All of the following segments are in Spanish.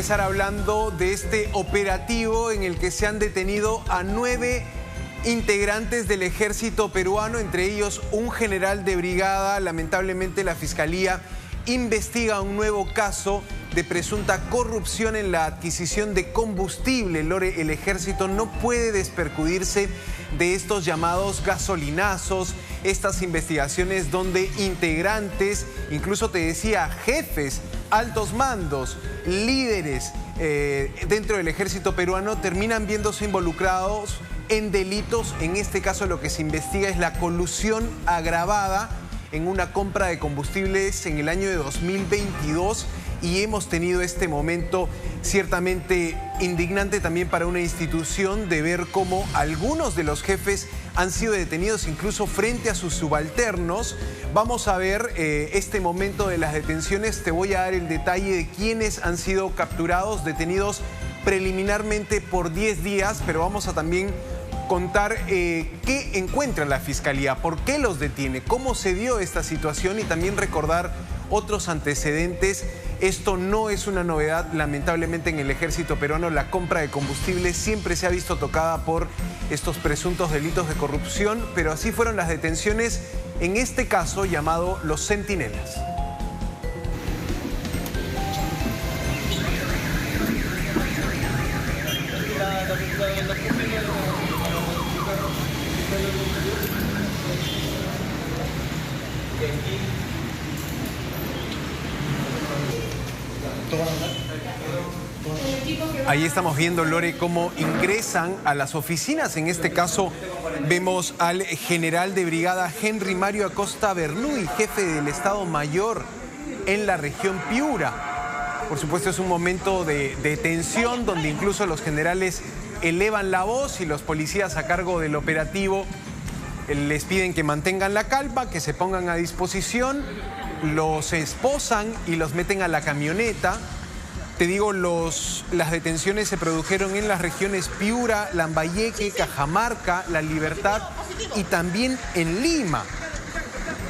empezar hablando de este operativo en el que se han detenido a 9 integrantes del ejército peruano, entre ellos un general de brigada. Lamentablemente la Fiscalía investiga un nuevo caso de presunta corrupción en la adquisición de combustible. Lore, el ejército no puede despercudirse de estos llamados gasolinazos, estas investigaciones donde integrantes, incluso te decía, jefes, altos mandos, líderes dentro del ejército peruano terminan viéndose involucrados en delitos. En este caso lo que se investiga es la colusión agravada en una compra de combustibles en el año de 2022 y hemos tenido este momento ciertamente indignante también para una institución de ver cómo algunos de los jefes han sido detenidos incluso frente a sus subalternos. Vamos a ver este momento de las detenciones. Te voy a dar el detalle de quiénes han sido capturados, detenidos preliminarmente por 10 días, pero vamos a también contar qué encuentra la Fiscalía, por qué los detiene, cómo se dio esta situación y también recordar otros antecedentes. Esto no es una novedad, lamentablemente en el ejército peruano la compra de combustible siempre se ha visto tocada por estos presuntos delitos de corrupción, pero así fueron las detenciones en este caso llamado Los Centinelas. Ahí estamos viendo, Lore, cómo ingresan a las oficinas. En este caso vemos al general de brigada Henry Mario Acosta Bernoulli, jefe del Estado Mayor en la región Piura. Por supuesto es un momento de tensión donde incluso los generales elevan la voz y los policías a cargo del operativo les piden que mantengan la calma, que se pongan a disposición, los esposan y los meten a la camioneta. Te digo, las detenciones se produjeron en las regiones Piura, Lambayeque, Cajamarca, La Libertad y también en Lima.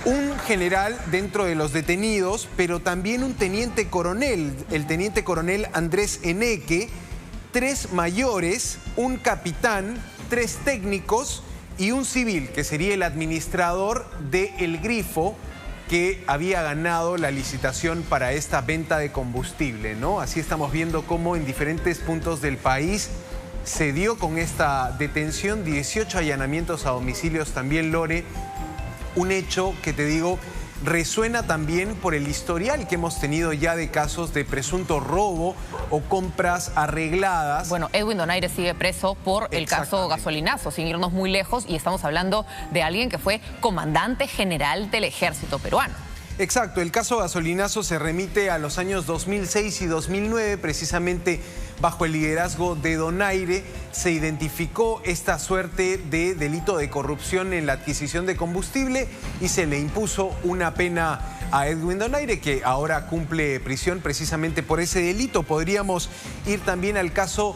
Un general dentro de los detenidos, pero también un teniente coronel, el teniente coronel Andrés Eneque, 3 mayores, un capitán, 3 técnicos y un civil, que sería el administrador de El Grifo, que había ganado la licitación para esta venta de combustible, ¿no? Así estamos viendo cómo en diferentes puntos del país se dio con esta detención, 18 allanamientos a domicilios también, Lore. Un hecho que te digo resuena también por el historial que hemos tenido ya de casos de presunto robo o compras arregladas. Bueno, Edwin Donaire sigue preso por el caso gasolinazo, sin irnos muy lejos, y estamos hablando de alguien que fue comandante general del ejército peruano. Exacto, el caso gasolinazo se remite a los años 2006 y 2009, precisamente bajo el liderazgo de Donaire se identificó esta suerte de delito de corrupción en la adquisición de combustible y se le impuso una pena a Edwin Donaire, que ahora cumple prisión precisamente por ese delito. Podríamos ir también al caso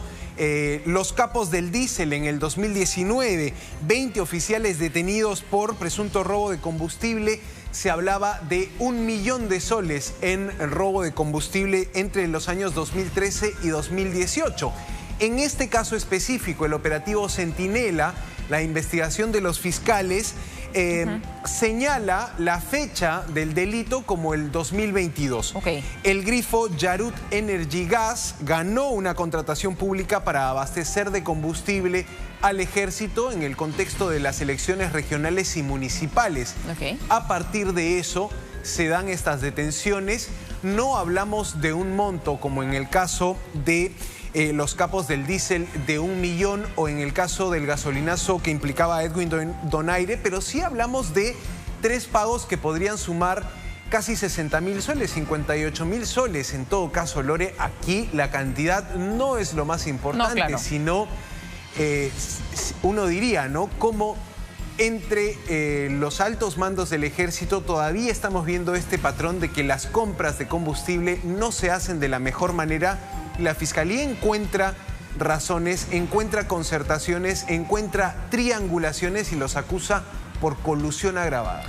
Los Capos del Diésel en el 2019, 20 oficiales detenidos por presunto robo de combustible. Se hablaba de 1 millón de soles en robo de combustible entre los años 2013 y 2018. En este caso específico, el operativo Centinela, la investigación de los fiscales señala la fecha del delito como el 2022. El Grifo Yarut Energy Gas ganó una contratación pública para abastecer de combustible al ejército en el contexto de las elecciones regionales y municipales. A partir de eso se dan estas detenciones. No hablamos de un monto como en el caso de los capos del diésel de 1 millón o en el caso del gasolinazo que implicaba a Edwin Donaire, pero sí hablamos de 3 pagos que podrían sumar casi 60.000 soles, 58.000 soles. En todo caso, Lore, aquí la cantidad no es lo más importante, sino uno diría, ¿no? Cómo entre los altos mandos del ejército todavía estamos viendo este patrón de que las compras de combustible no se hacen de la mejor manera. La Fiscalía encuentra razones, encuentra concertaciones, encuentra triangulaciones y los acusa por colusión agravada,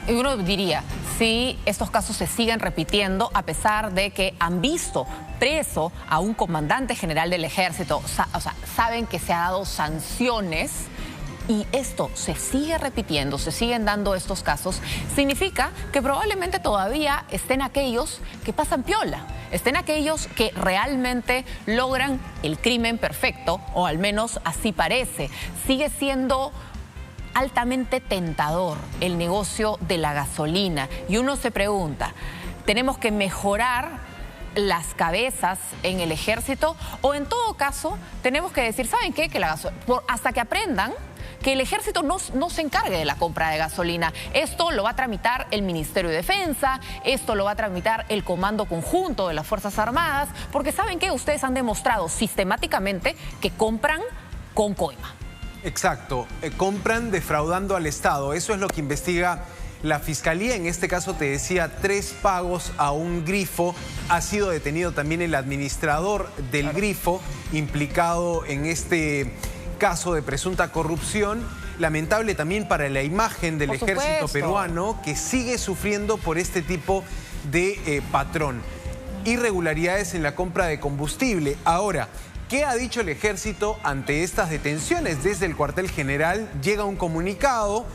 ¿no? Y uno diría, si estos casos se siguen repitiendo, a pesar de que han visto preso a un comandante general del ejército, o sea, saben que se ha dado sanciones, y esto se sigue repitiendo, se siguen dando estos casos, significa que probablemente todavía estén aquellos que pasan piola, estén aquellos que realmente logran el crimen perfecto, o al menos así parece. Sigue siendo altamente tentador el negocio de la gasolina, y uno se pregunta, ¿tenemos que mejorar las cabezas en el ejército? O en todo caso, tenemos que decir, ¿saben qué? Que hasta que aprendan que el ejército no se encargue de la compra de gasolina. Esto lo va a tramitar el Ministerio de Defensa, esto lo va a tramitar el Comando Conjunto de las Fuerzas Armadas, porque ¿saben qué? Ustedes han demostrado sistemáticamente que compran con coima. Exacto, compran defraudando al Estado. Eso es lo que investiga la Fiscalía. En este caso, te decía, 3 pagos a un grifo. Ha sido detenido también el administrador del grifo, implicado en este caso de presunta corrupción. Lamentable también para la imagen del ejército peruano, que sigue sufriendo por este tipo de patrón. Irregularidades en la compra de combustible. Ahora, ¿qué ha dicho el ejército ante estas detenciones? Desde el cuartel general llega un comunicado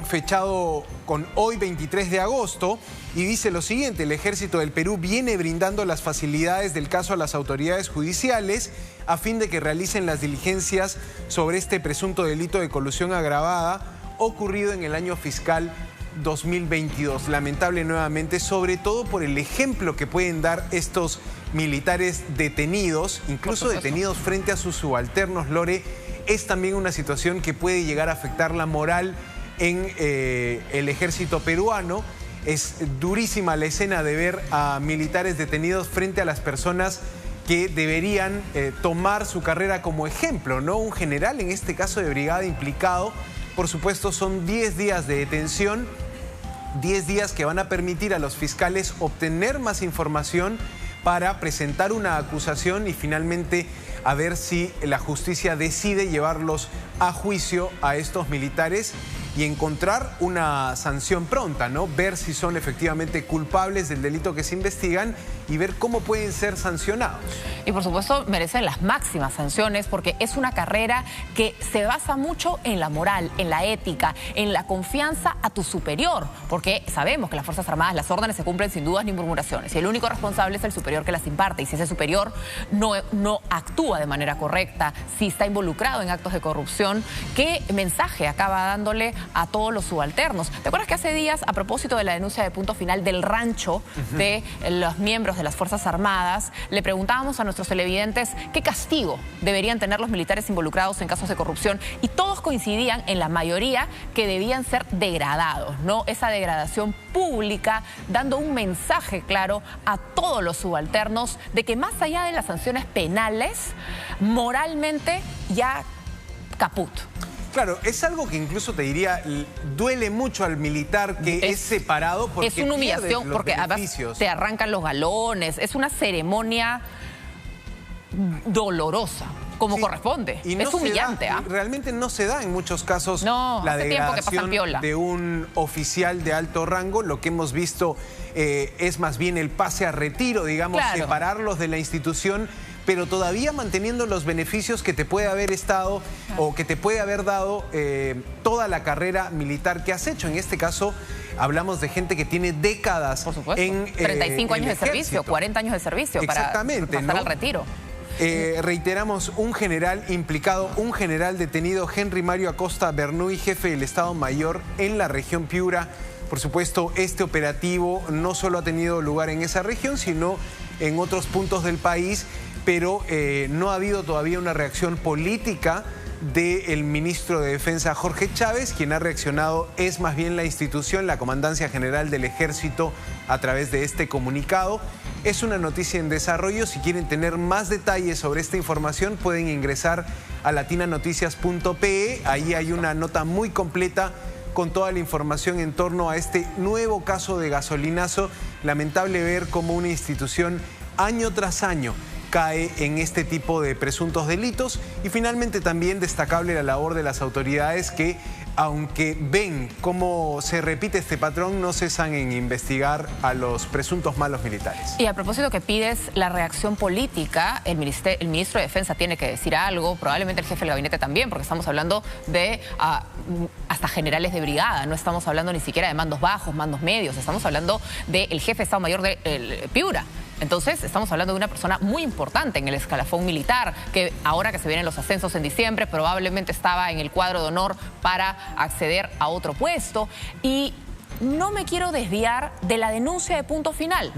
fechado con hoy 23 de agosto y dice lo siguiente: el ejército del Perú viene brindando las facilidades del caso a las autoridades judiciales a fin de que realicen las diligencias sobre este presunto delito de colusión agravada ocurrido en el año fiscal 2022. Lamentable nuevamente, sobre todo por el ejemplo que pueden dar estos militares detenidos, incluso detenidos frente a sus subalternos, Lore. Es también una situación que puede llegar a afectar la moral en el ejército peruano. Es durísima la escena de ver a militares detenidos frente a las personas que deberían tomar su carrera como ejemplo, ¿no? Un general, en este caso de brigada, implicado. Por supuesto, son 10 días de detención, 10 días que van a permitir a los fiscales obtener más información para presentar una acusación y finalmente a ver si la justicia decide llevarlos a juicio a estos militares y encontrar una sanción pronta, ¿no? Ver si son efectivamente culpables del delito que se investigan y ver cómo pueden ser sancionados. Y por supuesto merecen las máximas sanciones, porque es una carrera que se basa mucho en la moral, en la ética, en la confianza a tu superior, porque sabemos que las Fuerzas Armadas, las órdenes se cumplen sin dudas ni murmuraciones, y el único responsable es el superior que las imparte, y si ese superior no actúa de manera correcta, si está involucrado en actos de corrupción, ¿qué mensaje acaba dándole a todos los subalternos? ¿Te acuerdas que hace días, a propósito de la denuncia de Punto Final del rancho de los miembros de las Fuerzas Armadas, le preguntábamos a nuestros televidentes qué castigo deberían tener los militares involucrados en casos de corrupción? Y todos coincidían en la mayoría que debían ser degradados, ¿no? Esa degradación pública, dando un mensaje claro a todos los subalternos de que más allá de las sanciones penales, moralmente ya caput. Claro, es algo que incluso te diría, duele mucho al militar que es separado porque es una humillación, porque además te arrancan los galones, es una ceremonia dolorosa, como corresponde. Y es humillante. Realmente no se da en muchos casos la degradación de un oficial de alto rango. Lo que hemos visto es más bien el pase a retiro, digamos, separarlos de la institución, pero todavía manteniendo los beneficios que te puede haber estado o que te puede haber dado toda la carrera militar que has hecho. En este caso hablamos de gente que tiene décadas en 35 años de servicio, 40 años de servicio para pasar al retiro. Reiteramos, un general implicado, un general detenido, Henry Mario Acosta Bernuy, jefe del Estado Mayor en la región Piura. Por supuesto, este operativo no solo ha tenido lugar en esa región, sino en otros puntos del país, pero no ha habido todavía una reacción política del ministro de Defensa, Jorge Chávez. Quien ha reaccionado es más bien la institución, la Comandancia General del Ejército, a través de este comunicado. Es una noticia en desarrollo. Si quieren tener más detalles sobre esta información, pueden ingresar a latinanoticias.pe. Ahí hay una nota muy completa con toda la información en torno a este nuevo caso de gasolinazo. Lamentable ver cómo una institución año tras año cae en este tipo de presuntos delitos. Y finalmente también destacable la labor de las autoridades que, aunque ven cómo se repite este patrón, no cesan en investigar a los presuntos malos militares. Y a propósito que pides la reacción política, el ministro de Defensa tiene que decir algo, probablemente el jefe del gabinete también, porque estamos hablando de hasta generales de brigada, no estamos hablando ni siquiera de mandos bajos, mandos medios, estamos hablando del jefe de Estado Mayor de Piura. Entonces, estamos hablando de una persona muy importante en el escalafón militar, que ahora que se vienen los ascensos en diciembre, probablemente estaba en el cuadro de honor para acceder a otro puesto. Y no me quiero desviar de la denuncia de Punto Final,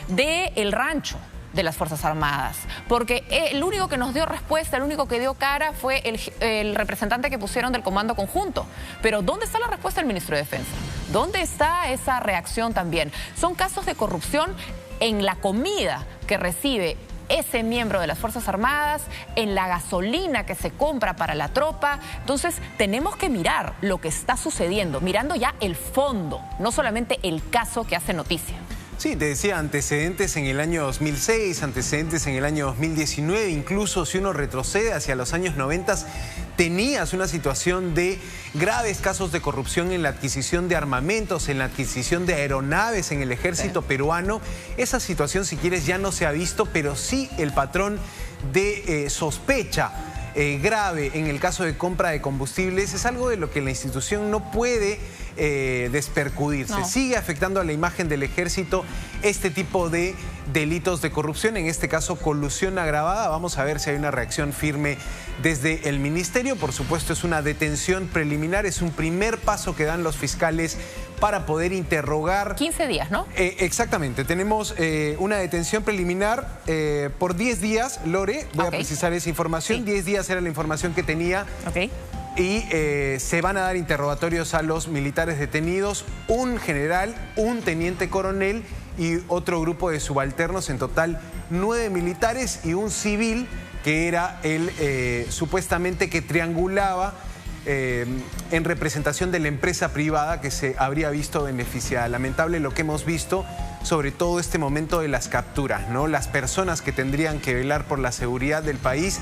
del rancho de las Fuerzas Armadas, porque el único que nos dio respuesta, el único que dio cara fue el representante que pusieron del Comando Conjunto. Pero ¿dónde está la respuesta del ministro de Defensa? ¿Dónde está esa reacción también? Son casos de corrupción en la comida que recibe ese miembro de las Fuerzas Armadas, en la gasolina que se compra para la tropa. Entonces, tenemos que mirar lo que está sucediendo, mirando ya el fondo, no solamente el caso que hace noticia. Sí, te decía, antecedentes en el año 2006, antecedentes en el año 2019, incluso si uno retrocede hacia los años 90, tenías una situación de graves casos de corrupción en la adquisición de armamentos, en la adquisición de aeronaves en el ejército peruano. Esa situación, si quieres, ya no se ha visto, pero sí el patrón de sospecha grave en el caso de compra de combustibles es algo de lo que la institución no puede despercudirse. No. Sigue afectando a la imagen del ejército este tipo de delitos de corrupción, en este caso colusión agravada. Vamos a ver si hay una reacción firme desde el ministerio. Por supuesto, es una detención preliminar, es un primer paso que dan los fiscales para poder interrogar. 15 días, ¿no? Exactamente, tenemos una detención preliminar por 10 días, Lore, voy a precisar esa información, sí. 10 días era la información que tenía. Y se van a dar interrogatorios a los militares detenidos, un general, un teniente coronel y otro grupo de subalternos, en total 9 militares y un civil que era el supuestamente que triangulaba en representación de la empresa privada que se habría visto beneficiada. Lamentable lo que hemos visto, sobre todo este momento de las capturas, ¿no? Las personas que tendrían que velar por la seguridad del país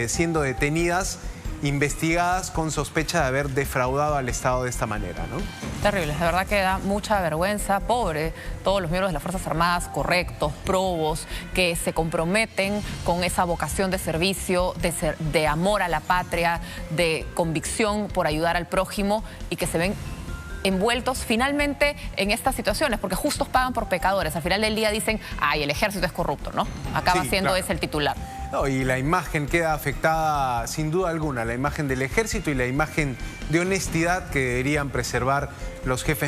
siendo detenidas, investigadas con sospecha de haber defraudado al Estado de esta manera, ¿no? Terrible, de verdad que da mucha vergüenza. Pobre todos los miembros de las Fuerzas Armadas correctos, probos, que se comprometen con esa vocación de servicio, de amor a la patria, de convicción por ayudar al prójimo y que se ven envueltos finalmente en estas situaciones, porque justos pagan por pecadores. Al final del día dicen, ay, el ejército es corrupto, ¿no? Acaba siendo ese el titular. No, y la imagen queda afectada sin duda alguna, la imagen del ejército y la imagen de honestidad que deberían preservar los jefes